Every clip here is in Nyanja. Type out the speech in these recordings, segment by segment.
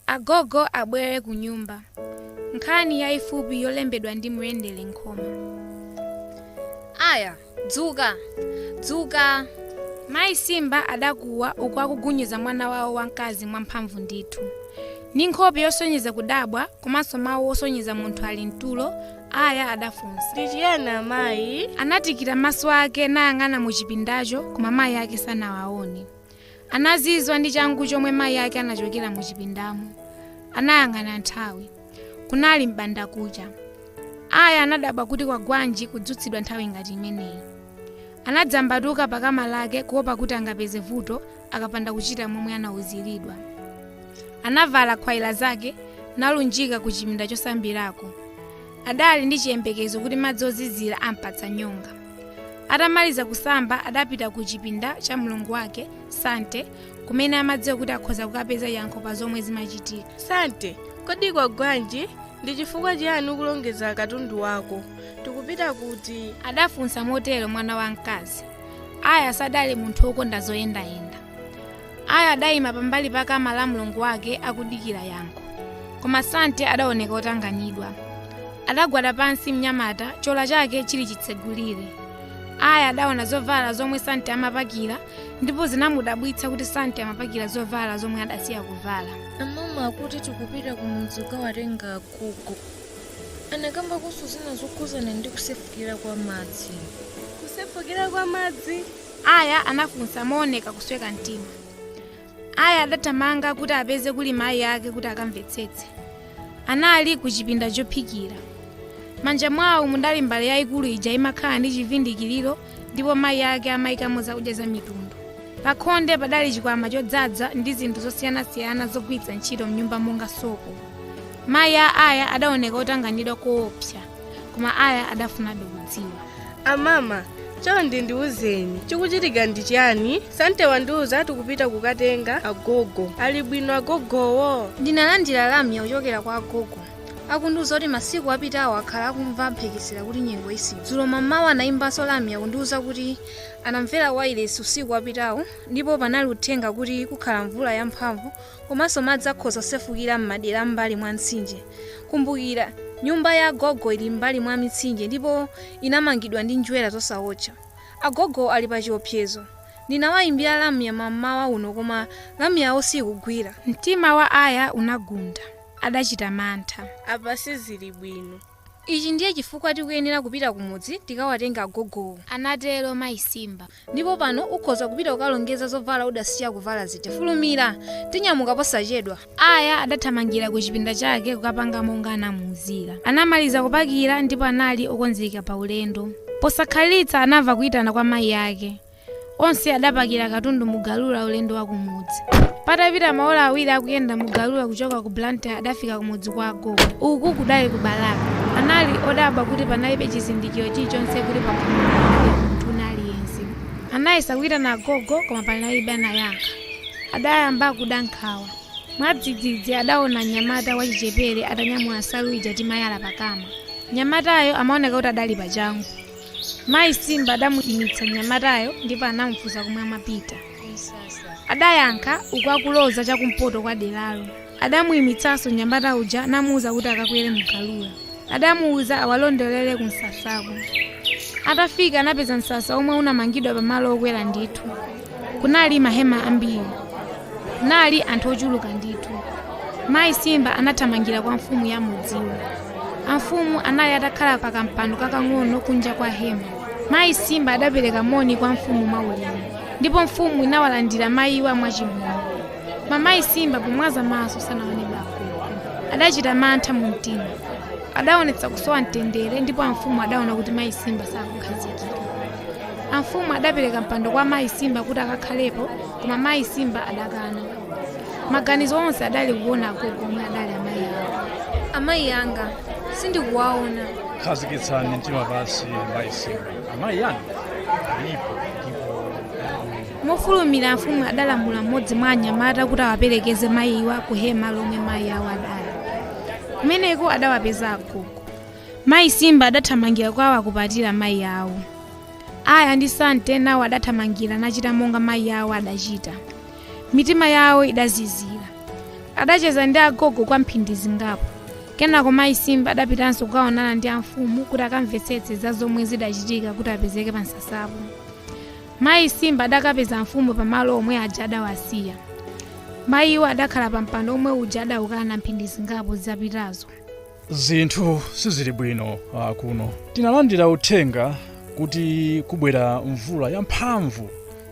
Agogo abwere ku nyumba. Nkhani yayifupi yolembedwa ndi Murendehle Nkhoma. Aya, dzuka. Mayi Simba adakuwa uku akugunyiza mwana wawo wamkazi mwamphamvu ndithu. Ni nkhope yosonyeza kudabwa komanso mawu osonyeza munthu ali mtulo. Aya adafunsa. Ndichiyana mayi? Anatikira maso ake nayang'ana mu chipindacho koma mayi ake sanawaone. Anazizwa ndi changu chomwe mayi ake anachokera mu chipindamo. Anayang'ana nthawi. Kunali mbanda kucha. Aya anadabwa kuti kwa gwanji kudzutsidwa nthawi ngati imeneyi. Anadzambatuka pakama lake kuopa kuti angapeze vuto akapanda kuchita momwe anawuziridwa. Anavala khwayila zake nalunjika ku chipinda chosambirako. Adali ndi chiyembekezo kuti madzi ozizira ampatsa nyonga. Atamaliza kusamba adapita ku chipinda cha mlongo wake Sante kumene amadziwa kuti akhoza kukapeza yankho pa zomwe zimachitika. Sante, kodi kwa gwanji ndi chifukwa chiyani ukulongeza katundu wako? Tikupita kuti? Adafunsa motero mwana wamkazi. Aya sadali munthu wokonda zoyendayenda. Aya adayima pambali pakama la mlongo wake akudikira yankho. Koma Sante adaoneka otanganidwa. Adagwada pansi mnyamata chola chake chili chitsegulire. Aya adaona zovala zomwe Sante amapakira ndipo zinamudabwitsa kuti Sante amapakira zovala zomwe adasiya kuvala. Amama akuti tikupita ku mudzi ukawatenga Gogo. Anakamba kuso zina zokhuzana ndi kusefukira kwa madzi. Kusefukira kwa madzi? Aya anafunsa mooneka kusweka mtima. Aya adathamanga kuti apeze kuli mayi ake kuti akamvetsetse. Anali ku chipinda chophikira. Manja mwawo mudali mbale yayikulu ija imakhala ndi chivindikiriro ndipo mayi ake amayikamo zakudya za mitundu. Pakhonde padali chikwama chodzaza ndi zinthu zosiyanasiyana zogwiritsa ntchito mnyumba monga sopo. Mayi a Aya adaoneka otanganidwa koopsa, koma Aya adafunabe kudziwa. Amama, chonde ndiwuzeni, chikuchitika ndi chiyani? Sante wandiuza tikupita kukatenga Gogo. Ali bwino Gogowo? Ndinalandira lamya kuchokera kwa Gogo. Akundiuza kuti masiku apitawo akhala akumva mphekesera kuti nyengo isi. Dzulo mamawa anayimbanso lamya kundiuza kuti anamvera wailesi usiku apitawo ndipo panali uthenga kuti kukhala mvula yamphamvu komanso madzi akhoza kusefukira m'madera m'mbali mwa mtsinje. Kumbukira, nyumba ya Gogo ili m'mbali mwa mitsinje ndipo inamangidwa ndi njwera zosawotcha. Agogo ali pa chiopsezo. Ndinawayimbira lamya mamawa uno koma lamyawo sikugwira. Mtima wa Aya unagunda. Adachita mantha. Apa sizili bwino. Ichi ndiye chifukwa tikuyenera kupita kumudzi tikawatenga Gogo. Anatero mayi Simba. Ndipo pano ukhoza kupita ukalongeza zovala udasiya kuvala zija. Fulumira, tinyamuka posachedwa. Aya adathamangira ku chipinda chake kukapanga monga anamuuzira. Anamaliza kupakira ndipo anali okonzeka pa ulendo. Posakhalitsa anamva kuyitana kwa mayi ake. Onse adapakira katundu mugalula ulendo wa kumudzi. Patapita maola awiri akuyenda mugalula kuchoka ku Blantyre adafika kumudzi kwa Gogo. Uku kudali ku Balaka. Anali odabwa kuti panalibe chizindikiro chilichonse kuti pakhumulira munthu aliyense. Anayesa kuyitana Gogo koma panalibe anayankha. Adayamba kuda nkhawa. Mwadzidzidzi adaona nyamata wa Chichepere atanyamula nsalu ija timayala pakama. Nyamatayo amaoneka kuti adali pachangu. Mayi Simba adamuyimitsa nyamatayo ndipo anamufunsa komwe amapita. Adayankha uku akuloza chakumpoto kwa deralo. Adamuyimitsanso nyamata uja namuuza kuti akakwere mugalula. Adamuuza awalondolere ku msasako. Atafika anapeza msasa omwe unamangidwa pamalo okwera ndithu. Kunali mahema ambiri. Kunali anthu ochuluka ndithu. Mayi Simba anathamangira kwa mfumu ya mudziwo. Amfumu anali atakhala pa kampando kakang'ono kunja kwa hema. Mayi Simba adapereka moni kwa mfumu mwaulemu. Ndipo mfumu inawalandira mayiwa mwachimwemwe. Mayi Simba pomwaza maso sanaone Gogo. Adachita mantha mu mtima. Adaonetsa kusowa mtendere ndipo amfumu adaona kuti mayi Simba sakukhazikika. Amfumu adapereka mpando kwa mayi Simba kuti akakhalepo koma mayi Simba adakana. Maganizo onse adali kuona Gogo omwe adali amayi awo. Amayi anga, sindikuwaona. Khazikitsani mtima basi mayi Simba. Amayi anu alipo ndipo Mofulumira mfumu adalamula mmodzi mwa anyamata kuti awaperekeze mayiwa ku hema lomwe mayi awo adali. Kumeneko adawapeza Gogo. Mayi Simba adathamangira kwawo akupatira mayi awo. Aya ndi Sante nawo adathamangira nachita monga mayi awo adachita. Mitima yawo idazizira. adacheza ndi agogo kwa mphindi zingapo. Kenako mayi Simba adapitanso kukaonana ndi amfumu kuti akamvetsetse za zomwe zidachitika kuti apezeke pa msasapo. Mayi Simba adakapeza mfumu pamalo omwe aja adawasiya. Mayiwo adakhala pa mpando omwe uja adawukana mphindi zingapo zapitazo. Zinthu sizili bwino kuno. Tinalandira uthenga kuti kubwera mvula yamphamvu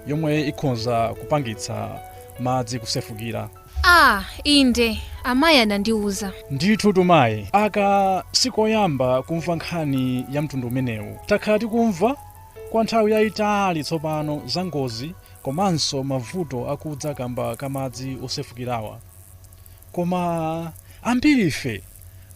yomwe ikhoza kupangitsa madzi kusefukira. Inde amayi anandiuza. Ndithu tumayi, aka sikoyamba kumva nkhani ya mtundu umenewu. Takhala tikumva kwa nthawi yayitali tsopano za ngozi komanso mavuto akudza kamba kamadzi osefukirawa. Koma ambiri ife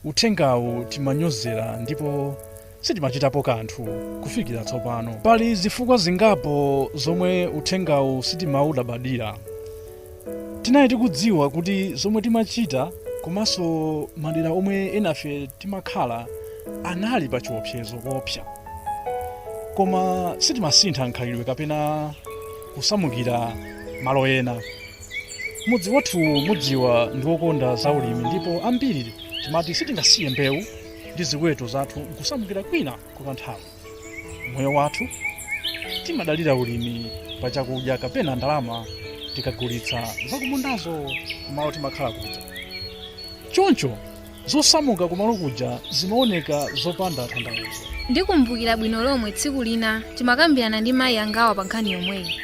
uthengawu timanyozera ndipo sitimachitapo kanthu kufikira tsopano. Pali zifukwa zingapo zomwe uthengawu sitimawulabadira. Tinayi tikudziwa kuti zomwe timachita komanso madera omwe enafe timakhala anali pa chiopsezo koopsa. Koma sitimasintha nkhalidwe kapena kusamukira malo ena. Mudzi wathu mudziwa ndi wokonda za ulimi ndipo ambiri timati sitingasiye mbewu ndi ziweto zathu nkusamukira kwina kwa kanthawi. Moyo wathu timadalira ulimi pa chakudya kapena ndalama tikagulitsa zakumundazo kumalo timakhala kudza. Choncho zosamuka kumalo kuja zimaoneka zopanda tanthauzo. Ndikumbukira bwino lomwe tsiku lina timakambirana ndi mayi angawa pa nkhani yomweyi.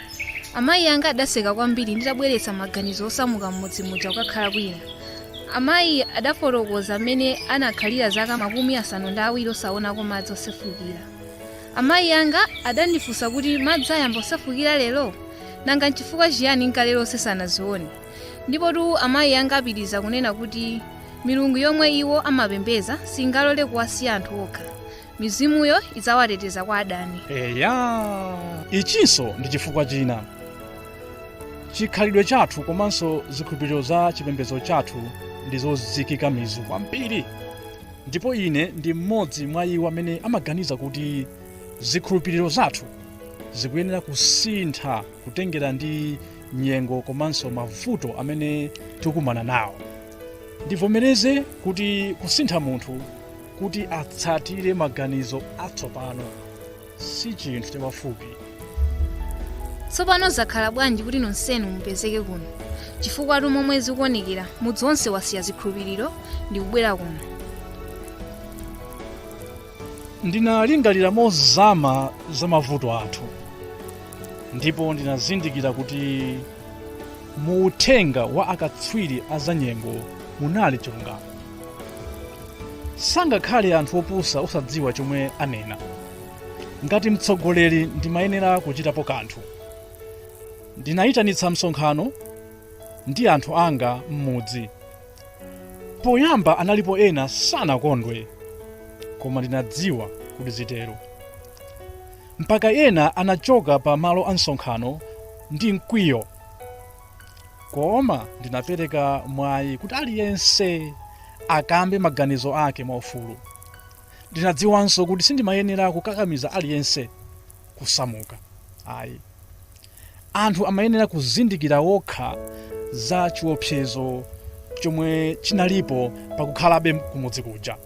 Amayi anga adaseka kwambiri nditabweretsa maganizo osamuka mmodzi muja kukakhala kwina. Amayi adafotokoza amene anakhalira zaka 70 osaonako madzi osefukira. Amayi anga adandifunsa kuti madzi ayamba osefukira lero nanga nchifukwa chiyani nkalero sesanazione. Ndipo tu amayi anga apitiriza kunena kuti milungu yomwe iwo amapembeza singalole kuwasiya anthu okha. Mizimuyo idzawateteza kwa adani. Ichinso ndi chifukwa china. Chikhalidwe chathu komanso zikhulupiriro za chipembedzo chathu ndizozikika mizu kwambiri. Ndipo ine ndi mmodzi mwa iwo amene amaganiza kuti zikhulupiriro zathu zikuyenera kusintha kutengera ndi nyengo komanso mavuto amene tikukumana nawo. Ndivomereze kuti kusintha munthu kuti atsatire maganizo atsopano si chinthu chapafupi. Tsopano zakhala bwanji kuti nonsenu mupezeke kuno? Chifukwa tu momwe zikuonekera mudzi onse wasiya zikhulupiriro ndi kubwera kuno. Ndinalingalira mozama za mavuto athu. Ndipo ndinazindikira kuti mu uthenga wa akatswiri azanyengo munali chilungamo. Sangakhale anthu opusa osadziwa chomwe anena. Ngati mtsogoleri ndimayenera kuchitapo kanthu. Ndinayitanitsa msonkhano ndi anthu anga mmudzi. Poyamba analipo ena sanakondwe, koma ndinadziwa kuti zitero. Mpaka ena anachoka pa malo a msonkhano ndi mkwiyo. Koma ndinapereka mwayi kuti aliyense akambe maganizo ake mwaufulu. Ndinadziwanso kuti sindimayenera kukakamiza aliyense kusamuka. Anthu amayenera kuzindikira wokha za chiopsezo chomwe chinalipo pakukhalabe kumudzi kuja.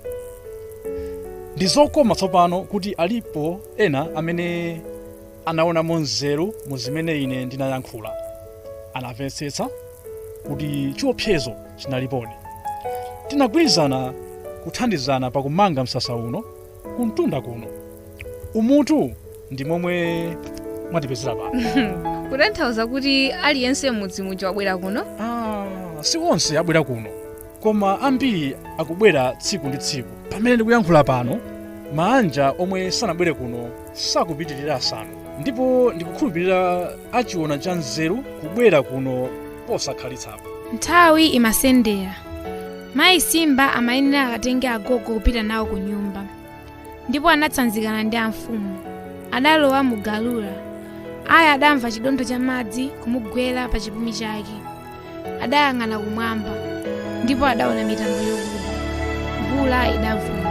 Ndizokoma tsopano kuti alipo ena amene anaona monzeru mu zimene ine ndinayankhula. Anamvetsetsa kuti chiopsezo chinalipodi. Tinagwirizana kuthandizana pakumanga msasa uno kumtunda kuno. Umutu ndi momwe mwatipezera pano. Kutanthauza kuti aliyense mudzi muja wabwera kuno? Si onse abwera kuno, koma ambiri akubwera tsiku ndi tsiku. Pamene ndikuyankhula pano, manja omwe sanabwere kuno sakupitirira asanu. Ndipo ndikukhulupirira achiona cha nzeru kubwera kuno posakhalitsapo. Nthawi imasendera. Mayi Simba amayenera akatenge agogo kupita nawo ku nyumba. Ndipo anatsanzikana ndi amfumu. Adalowa mu galula. Aya adamva chidondo cha madzi kumugwera pa chipumi chake. Adayang'ana kumwamba ndipo adaona mitambo yokuda. Mvula idavuma.